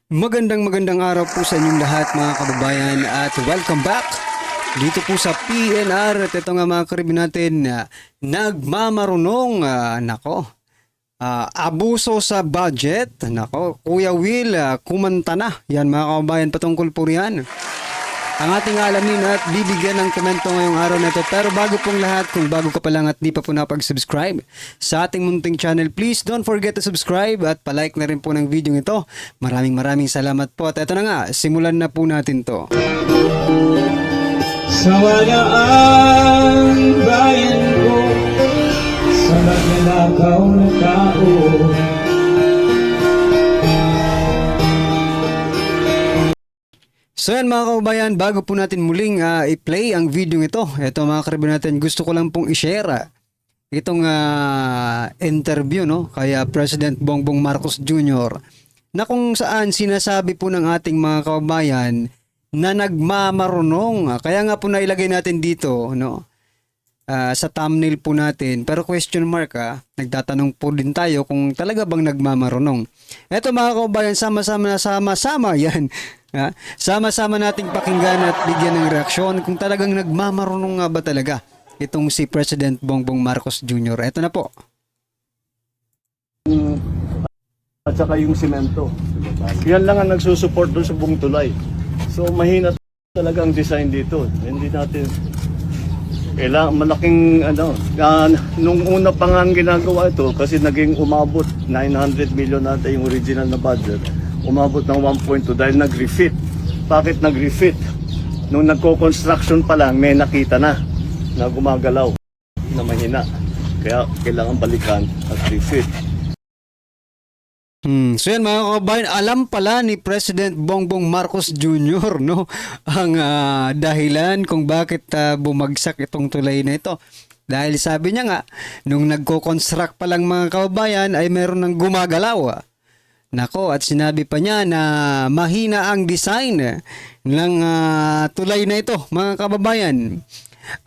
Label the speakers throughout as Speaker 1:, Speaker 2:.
Speaker 1: Magandang araw po sa inyong lahat mga kababayan at welcome back dito po sa PNR. At ito nga mga karibin natin, nagmamarunong, abuso sa budget. Nako, Kuya Will, kumanta na. Yan mga kababayan, patungkol po riyan ang ating alamin at bibigyan ng komento ngayong araw na ito. Pero bago pong lahat, kung bago ka pa lang at di pa po napag-subscribe sa ating munting channel, please don't forget to subscribe at palike na rin po ng video ito. Maraming salamat po. At ito na nga, simulan na po natin to.
Speaker 2: Sawala ang bayan ko sa magnanakaw na tao.
Speaker 1: So yan mga kababayan, bago po natin muling i-play ang video ito, mga karibin natin, gusto ko lang pong i-share itong interview kaya President Bongbong Marcos Jr. na kung saan sinasabi po ng ating mga kababayan na nagmamarunong. Kaya nga po nailagay natin dito sa thumbnail po natin, pero question mark nagtatanong po din tayo kung talaga bang nagmamarunong. Eto mga kababayan, sama-sama yan. Sama-sama nating pakinggan at bigyan ng reaksyon kung talagang nagmamarunong nga ba talaga itong si President Bongbong Marcos Jr. Ito na po.
Speaker 3: At saka yung simento. Yan lang ang nagsusupport doon sa buong tulay. So mahina talaga ang design dito. Hindi natin kailangan malaking nung una pa nga ang ginagawa ito kasi naging umabot 900 million nata yung original na budget. Umabot ng 1.2 dahil nag-refit. Bakit nag-refit? Nung nagko-construction pa lang, may nakita na gumagalaw, na mahina. Kaya kailangan balikan at refit.
Speaker 1: So yan mga kababayan, alam pala ni President Bongbong Marcos Jr. ang dahilan kung bakit bumagsak itong tulay na ito. Dahil sabi niya nga, nung nagko-construct pa lang mga kababayan ay meron ng gumagalaw. Nako, at sinabi pa niya na mahina ang design ng tulay na ito, mga kababayan.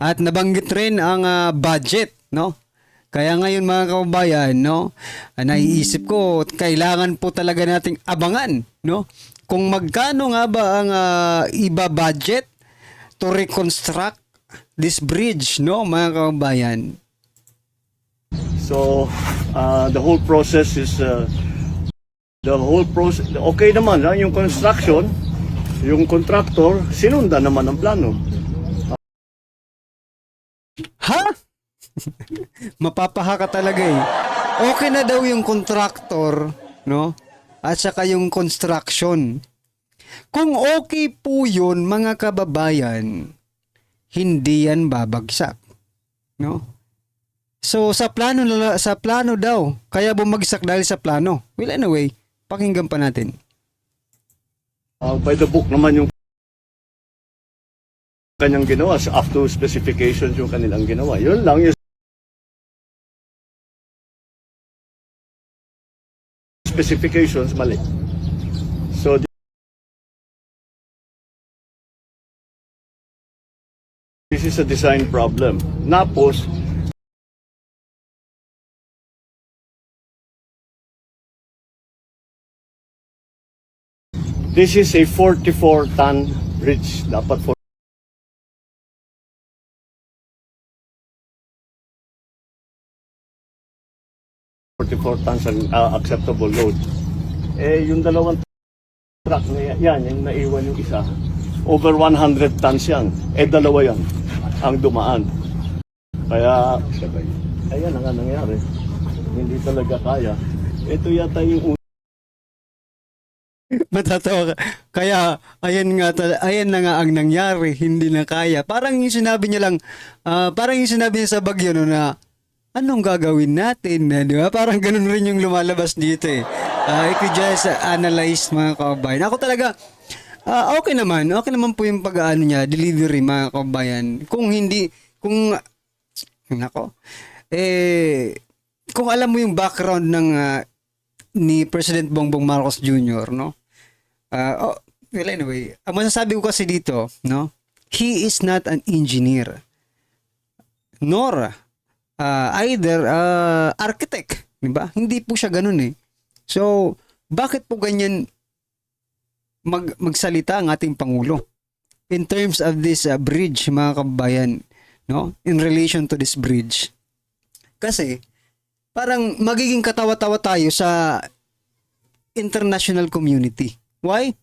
Speaker 1: At nabanggit rin ang budget, Kaya ngayon mga kababayan, naiisip ko, kailangan po talaga nating abangan, Kung magkano nga ba ang iba-budget to reconstruct this bridge, mga kababayan.
Speaker 3: So, the whole process is okay naman yung construction, yung contractor sinundan naman ang plano.
Speaker 1: Ha? Mapapaha ka talaga Okay na daw yung contractor, at saka yung construction. Kung okay po yun mga kababayan, hindi yan babagsak, So sa plano daw, kaya bumagsak dahil sa plano. Well anyway, pakinggan pa natin.
Speaker 3: By the book naman yung kanyang ginawa, up to specifications yung kanilang ginawa. Yun lang yung specifications mali. So this is a design problem. Napos this is a 44-ton bridge. Dapat 44 tons ang acceptable load. Yung dalawang truck na yan, yung naiwan yung isa, over 100 tons yan. Dalawa yan ang dumaan. Kaya, ayan ang nangyari. Hindi talaga kaya. Ito yata yung
Speaker 1: Matatawa ka. Kaya ayan na nga ang nangyari, hindi na kaya. Parang yung sinabi niya lang, parang yung sinabi niya sa Bagyo na anong gagawin natin, di ba? Parang ganun rin yung lumalabas dito if you just analyze mga kababayan. Ako talaga, okay naman po yung pag-aano niya, delivery mga kababayan. Kung kung alam mo yung background ng ni President Bongbong Marcos Jr., well anyway, ang masasabi ko kasi dito, he is not an engineer nor either architect, di ba? Hindi po siya ganun So, bakit po ganyan magsalita ang ating Pangulo in terms of this bridge, mga kababayan, no? In relation to this bridge. Kasi parang magiging katawa-tawa tayo sa international community. Why?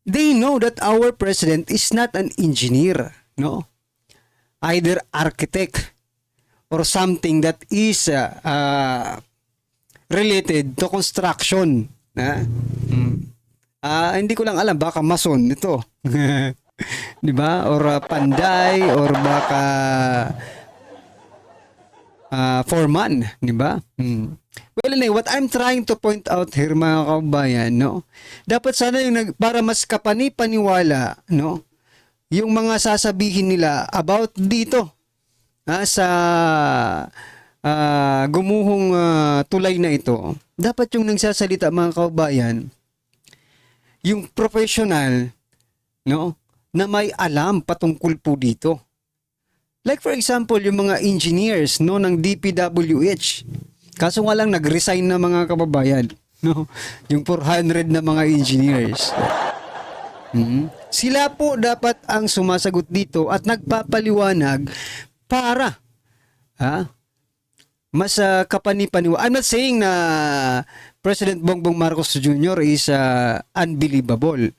Speaker 1: They know that our president is not an engineer, no? Either architect or something that is related to construction. Hindi ko lang alam, baka mason ito. 'Di ba? Or panday, or baka foreman, 'di ba? Well, anyway, what I'm trying to point out here, mga kababayan, no? Dapat sana yung para mas kapani-paniwala, no? Yung mga sasabihin nila about dito sa gumuhong tulay na ito. Dapat yung nagsasalita, mga kababayan, yung professional, no, na may alam patungkol po dito. Like for example, yung mga engineers, no, ng DPWH. Kaso nga lang nag-resign na, mga kababayan, no, yung 400 na mga engineers. Sila po dapat ang sumasagot dito at nagpapaliwanag para mas kapani-paniwala. I'm not saying na President Bongbong Marcos Jr. is unbelievable.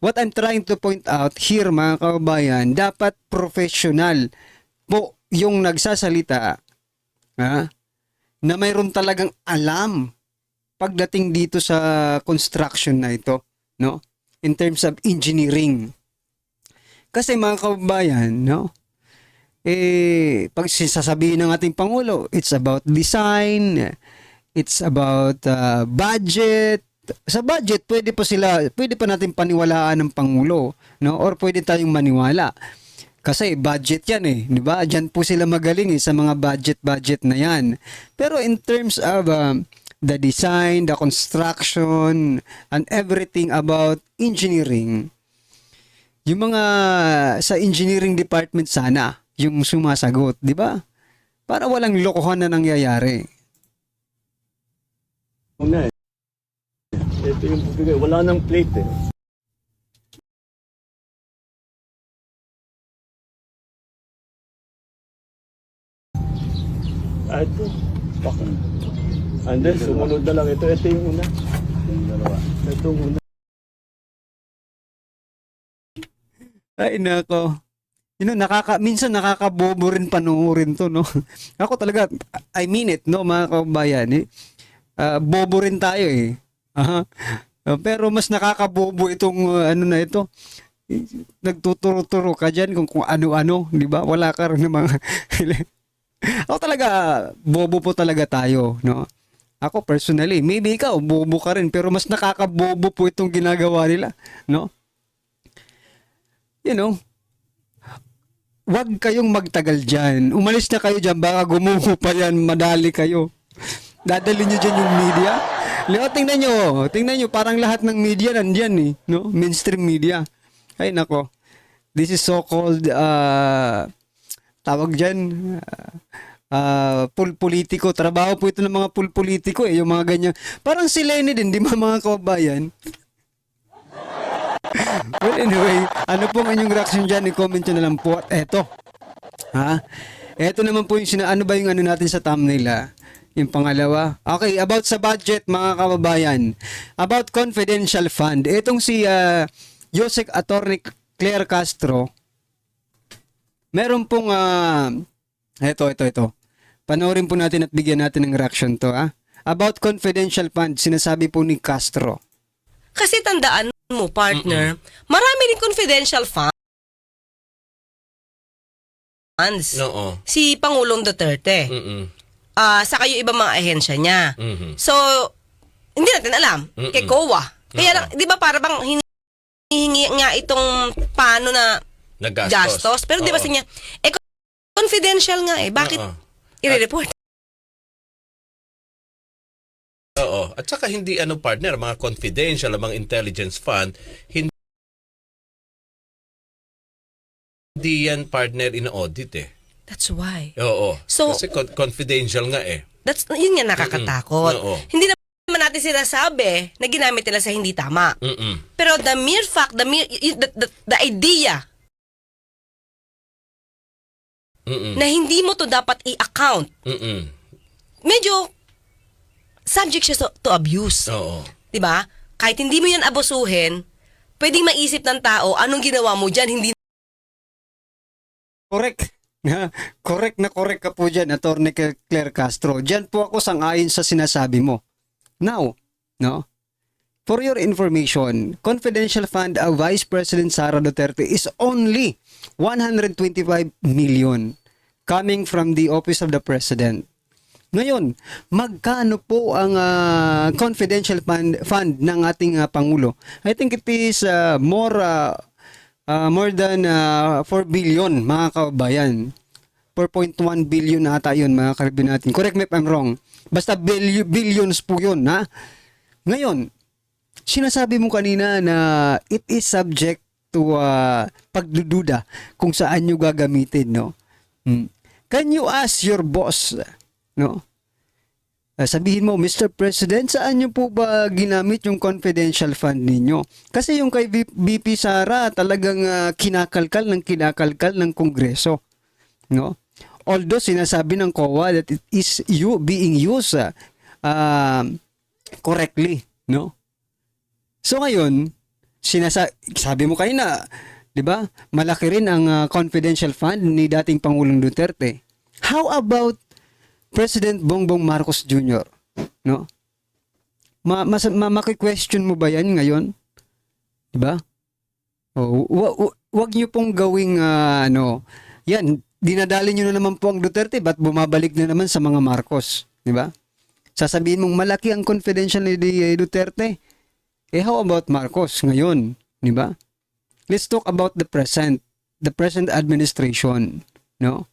Speaker 1: What I'm trying to point out here, mga kababayan, dapat professional po yung nagsasalita, na mayroon talagang alam pagdating dito sa construction na ito, no? In terms of engineering. Kasi, mga kababayan, no? Pag sasabihin ng ating Pangulo, it's about design, it's about budget. Sa budget, pwede pa natin paniwalaan ng Pangulo, no? Or pwede tayong maniwala. Kasi budget yan di ba? Diyan po sila magaling sa mga budget na yan. Pero in terms of the design, the construction, and everything about engineering, yung mga sa engineering department sana yung sumasagot, di ba? Para walang lokohan na nangyayari.
Speaker 3: Ito yung bigay. Wala nang plate Ito. Baka. And then, sumunod na lang ito. Ito yung una. Yung dalawa. Ito yung una.
Speaker 1: Ay, nako. Minsan nakakabobo rin panoorin to, no? Ako talaga, I mean it, no, mga kababayan, bobo rin tayo, pero mas nakakabobo itong na ito. Nagtuturo-turo ka dyan kung ano-ano, di ba? Wala ka rin ng mga... Ako talaga, bobo po talaga tayo, no? Ako personally, maybe ikaw, bobo ka rin, pero mas nakakabobo po itong ginagawa nila, no? You know, wag kayong magtagal dyan. Umalis na kayo dyan, baka gumuho pa yan, madali kayo. Dadali nyo dyan yung media. Leo, tingnan nyo, parang lahat ng media nandyan no? Mainstream media. Ay nako, this is so-called, tawag dyan, politiko. Trabaho po ito ng mga politiko yung mga ganyan. Parang si Lenny din, di ba, mga kababayan? Well, anyway, ano pong inyong reaction dyan? I-comment nyo na lang po. At eto. Eto naman po yung ano ba yung ano natin sa thumbnail, Yung pangalawa. Okay, about sa budget, mga kababayan. About confidential fund. Etong si Yusek Attorney Claire Castro. Meron pong ito. Panoorin po natin at bigyan natin ng reaction to, About confidential fund, sinasabi po ni Castro.
Speaker 4: Kasi tandaan mo, partner, marami rin confidential funds.
Speaker 5: Oo.
Speaker 4: Si Pangulong Duterte. Saka yung ibang mga ahensya niya. So, hindi natin alam. Kay COA. Kaya lang, di ba para bang hinihingi nga itong paano na gastos. Pero di ba sa niya, confidential nga Bakit i-report?
Speaker 5: Oo. At saka hindi partner, mga confidential, mga intelligence fund, hindi yan partner in-audit
Speaker 4: That's why.
Speaker 5: Oo.
Speaker 4: So,
Speaker 5: kasi confidential nga
Speaker 4: yun nga nakakatakot. Hindi naman natin sinasabi na ginamit nila sa hindi tama.
Speaker 5: Mm-mm.
Speaker 4: Pero the mere fact, the idea
Speaker 5: Mm-mm.
Speaker 4: na hindi mo to dapat i-account,
Speaker 5: Mm-mm.
Speaker 4: medyo subject siya to abuse.
Speaker 5: Oo.
Speaker 4: 'Di ba? Kahit hindi mo yan abusuhin, pwedeng maisip ng tao, anong ginawa mo dyan, hindi
Speaker 1: Correct. Correct ka po dyan, Atty. Claire Castro. Diyan po ako sang-ayon sa sinasabi mo. Now, no? For your information, confidential fund of Vice President Sara Duterte is only 125 million coming from the Office of the President. Ngayon, magkano po ang confidential fund ng ating Pangulo? I think it is more than 4 billion, mga kabayan. 4.1 billion na ata yun, mga karibin natin. Correct me if I'm wrong. Basta billions po yun, ha? Ngayon, sinasabi mo kanina na it is subject to pagdududa kung saan nyo gagamitin, no? Can you ask your boss, no? Sabihin mo, Mr. President, saan nyo po ba ginamit yung confidential fund ninyo? Kasi yung kay VP Sara talagang kinakalkal ng Kongreso, no? Although sinasabi ng COA that it is being used correctly, no? So ngayon, sabi mo kayo na, 'di ba? Malaki rin ang confidential fund ni dating Pangulong Duterte. How about President Bongbong Marcos Jr., no? Maki-question mo ba 'yan ngayon? 'Di ba? Wag niyo pong gawing yan, dinadali niyo na naman po ang Duterte, ba't bumabalik na naman sa mga Marcos, 'di ba? Sasabihin mong malaki ang confidential ni Duterte. How about Marcos ngayon, 'di ba? Let's talk about the present administration, no?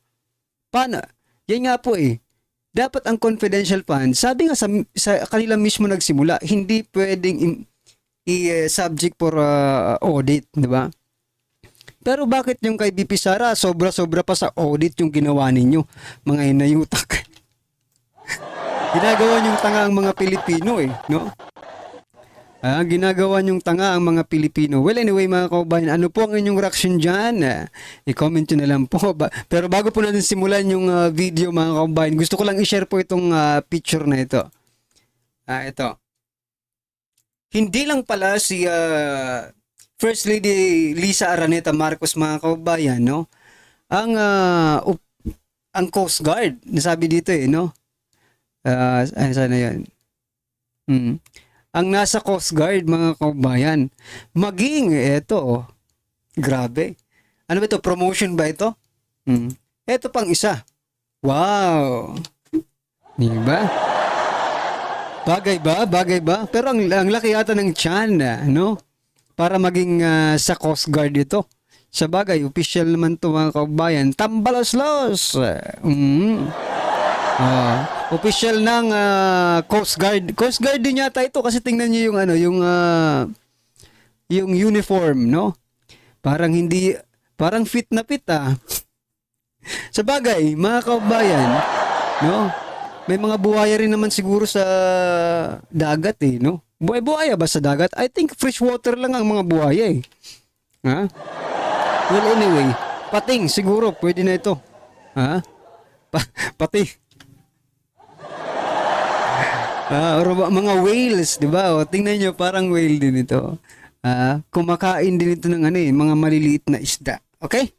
Speaker 1: Paano? Yan nga po dapat ang confidential fund, sabi nga sa kanila mismo nagsimula, hindi pwedeng i-subject for audit, 'di ba? Pero bakit yung kay BP Sara, sobra-sobra pa sa audit yung ginawa ninyo, mga inayutak? Ginagawa niyong tanga ang mga Pilipino no? Ginagawa niyong tanga ang mga Pilipino. Well, anyway, mga kaubayan, ano po ang inyong reaction dyan? I-comment nyo na lang po. Pero bago po natin simulan yung video, mga kaubayan, gusto ko lang i-share po itong picture na ito. Ito. Hindi lang pala si First Lady Lisa Araneta Marcos, mga kaubayan, no? Ang Coast Guard, nasabi dito no? Sana yan. Ang nasa Coast Guard, mga kaubayan, maging grabe. Ano ba ito? Promotion ba ito? Ito pang isa. Wow! Diba? Bagay ba? Pero ang laki yata ng tiyan, no? Para maging sa Coast Guard ito. Sa bagay, official naman to, mga kaubayan. Tambalos-los! Official ng Coast Guard. Coast Guard din yata ito kasi tingnan niyo yung yung uniform, no? Parang fit na fit Sa bagay, mga kaubayan, no? May mga buhaya rin naman siguro sa dagat no? Buhaya ba sa dagat? I think freshwater lang ang mga buhaya Ha? Well, anyway, pating siguro pwede na ito. Ha? Pati. Or mga whales, 'di ba? Tingnan niyo, parang whale din ito. Kumakain din ito ng mga maliliit na isda. Okay?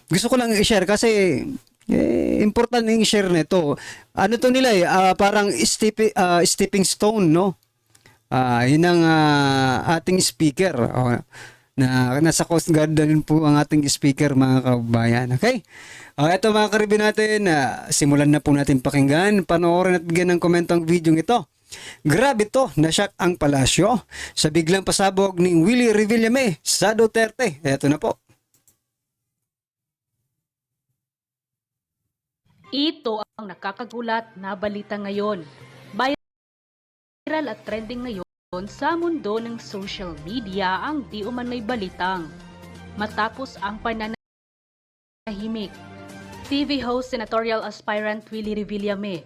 Speaker 1: Gusto ko lang i-share kasi important yung i-share nito. Ano to nila parang stepping stone, no? Yun ang ating speaker. Na nasa Coast Guard din po ang ating speaker, mga kabayan. Okay? Ito, mga karibin natin, simulan na po natin pakinggan. Panoorin at bigyan ng komento ang video ito. Grabe to, nasyak ang palasyo sa biglang pasabog ni Willie Revillame sa Duterte. Ito na po.
Speaker 6: Ito ang nakakagulat na balita ngayon. Viral at trending ngayon sa mundo ng social media ang di umano'y balitang matapos ang pananahimik. TV host senatorial aspirant Willie Revillame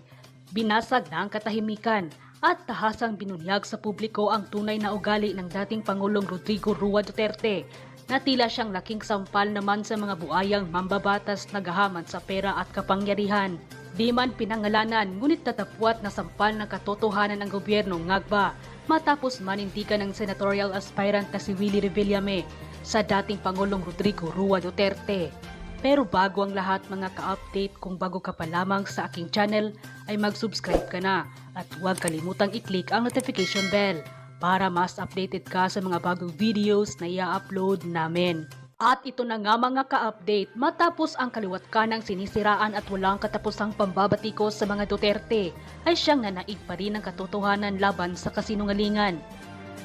Speaker 6: binasag na ang katahimikan at tahasang binunyag sa publiko ang tunay na ugali ng dating Pangulong Rodrigo Rua Duterte na tila siyang laking sampal naman sa mga buayang mambabatas na gahaman sa pera at kapangyarihan. Di man pinangalanan, ngunit tatapwat na sampal ng katotohanan ng gobyernong Ngagba matapos manindigan ng senatorial aspirant na si Willie Revillame sa dating Pangulong Rodrigo Rua Duterte. Pero bago ang lahat mga ka-update, kung bago ka pa lamang sa aking channel ay mag-subscribe ka na at huwag kalimutang i-click ang notification bell para mas updated ka sa mga bagong videos na i-upload namin. At ito na nga mga ka-update, matapos ang kaliwat kanang sinisiraan at walang katapusang pambabatikos sa mga Duterte, ay siyang nanaig pa rin ang katotohanan laban sa kasinungalingan.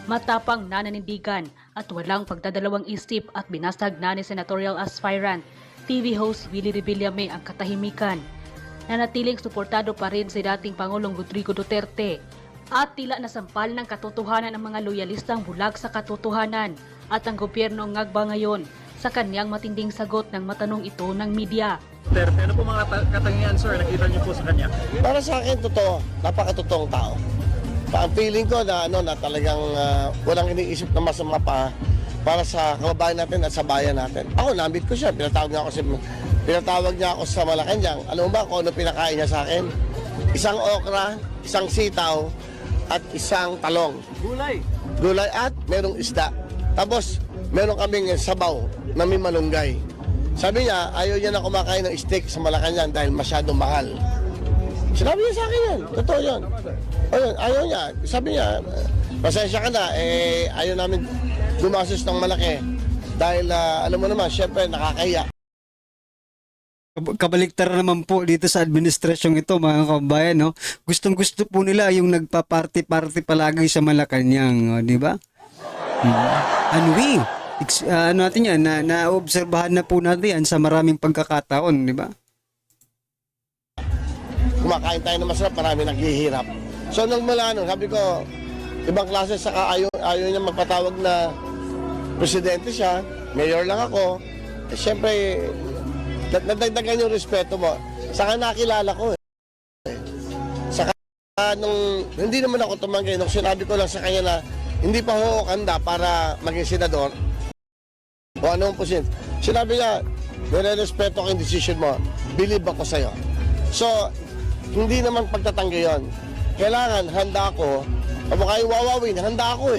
Speaker 6: Matapang nananindigan at walang pagdadalawang isip at binasag na ni senatorial aspirant TV host Willie Revillame ang katahimikan. Nanatiling suportado pa rin si dating Pangulong Rodrigo Duterte at tila nasampal ng katotohanan ang mga loyalistang bulag sa katotohanan at ang gobyerno ng Ngagba ngayon sa kanyang matinding sagot ng matanong ito ng media.
Speaker 2: Duterte, ano po mga katangian, sir, nakita niyo po sa kanya?
Speaker 7: Para sa akin, totoo. Napakatotoong tao. Ang feeling ko na, na talagang walang iniisip na masama pa para sa kababayan natin at sa bayan natin. Ako, nambit ko siya. Pinatawag niya ako sa Malacanang. Alam mo ba kung ano pinakain niya sa akin? Isang okra, isang sitaw, at isang talong.
Speaker 2: Gulay.
Speaker 7: Gulay at merong isda. Tapos, meron kaming sabaw na may malunggay. Sabi niya, ayaw niya na kumakain ng steak sa Malacanang dahil masyadong mahal. Sinabi niya sa akin yan. Totoo yun. Ayun, ayaw niya. Sabi niya, pasensya ka na, ayaw namin gumasos ng malaki. Dahil, alam mo naman, syempre, nakakahiya.
Speaker 1: Kabaliktaran naman po dito sa administrasyong ito mga kababayan, no? Gustong-gusto po nila yung nagpa-party-party palagi sa Malacanang, di ba? Ano natin yan, naobserbahan na po natin yan sa maraming pagkakataon, di ba?
Speaker 7: Kumakain tayo ng masarap, marami naghihirap. So, nung mula nun, sabi ko, ibang klase, saka ayaw niya magpatawag na presidente siya, mayor lang ako. Siyempre, nadagdagan yung respeto mo. Saka nakilala ko Saka nung hindi naman ako tumanggi, nung sinabi ko lang sa kanya na hindi pa ho handa para maging senador o anong posisyon. Sinabi niya, nire-respeto ko yung decision mo. Believe ako sa'yo. So, hindi naman pagtatanggi yon. Kailangan handa ako. O baka yung wawawin, handa ako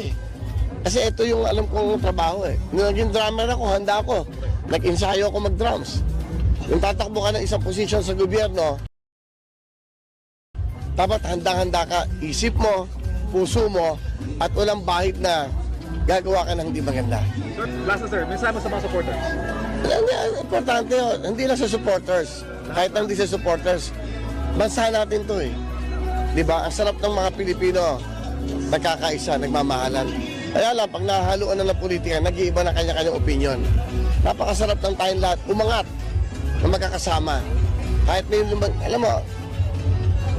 Speaker 7: Kasi ito yung alam kong trabaho Nung naging drummer ako, handa ako. Nag-ensayo ako mag-drums. Yung tatakbo ka ng isang posisyon sa gobyerno, dapat handang-handa ka, isip mo, puso mo, at walang bahid na gagawa ka ng hindi maganda.
Speaker 2: Sir, last na, sir, mensahe mo sa mga supporters.
Speaker 7: Importante yun, hindi lang sa supporters, kahit hindi sa supporters, bansa natin to Diba? Ang sarap ng mga Pilipino, nagkakaisa, nagmamahalan. Kaya lang, pag nahaluan na ng politika, nag-iiba na kanya-kanyang opinion. Napakasarap ng tayong lahat, umangat, na magkakasama. Kahit may alam mo,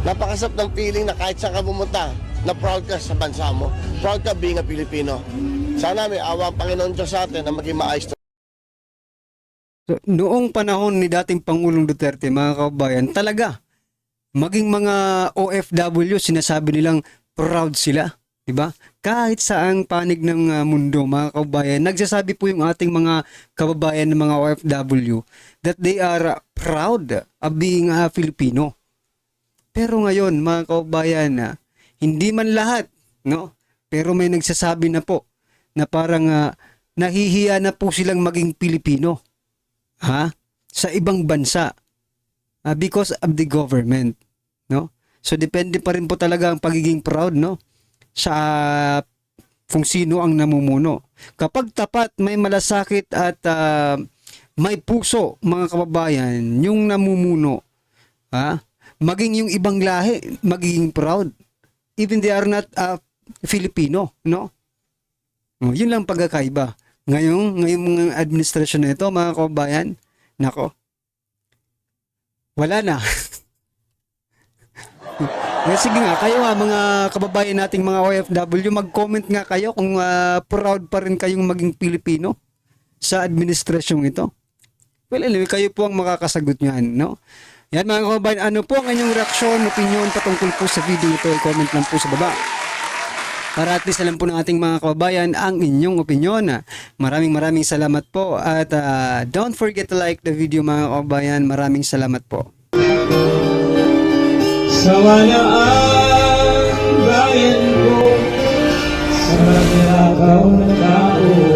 Speaker 7: napakasarap ng feeling na kahit saan ka pumunta, na proud ka sa bansa mo. Proud ka being a Pilipino. Sana may awa ang Panginoon Diyos sa atin na maging maayos.
Speaker 1: So, noong panahon ni dating Pangulong Duterte, mga kababayan, talaga, maging mga OFW, sinasabi nilang proud sila. Diba? Kahit saang panig ng mundo, mga kababayan, nagsasabi po yung ating mga kababayan ng mga OFW that they are proud of being a Filipino. Pero ngayon, mga kababayan, hindi man lahat, no? Pero may nagsasabi na po na parang nahihiya na po silang maging Pilipino sa ibang bansa because of the government, no? So depende pa rin po talaga ang pagiging proud, no? Sa kung sino ang namumuno. Kapag tapat, may malasakit at may puso, mga kababayan, yung namumuno, maging yung ibang lahi, magiging proud. Even they are not Filipino, no? Yun lang pagkakaiba. Ngayong mga administrasyon na ito, mga kababayan, nako, wala na. Sige nga, kayo mga kababayan nating mga OFW, mag-comment nga kayo kung proud pa rin kayong maging Pilipino sa administrasyong ito. Well, anyway, kayo po ang makakasagot niyan, no? Yan mga kababayan, ano po ang inyong reaksyon, opinion patungkol po sa video ito? I-comment lang po sa baba. Para at least alam po ng ating mga kababayan ang inyong opinion. Maraming salamat po at don't forget to like the video mga kababayan. Maraming salamat po.
Speaker 8: Sawala ang bayan ko sa magnakaw na tao.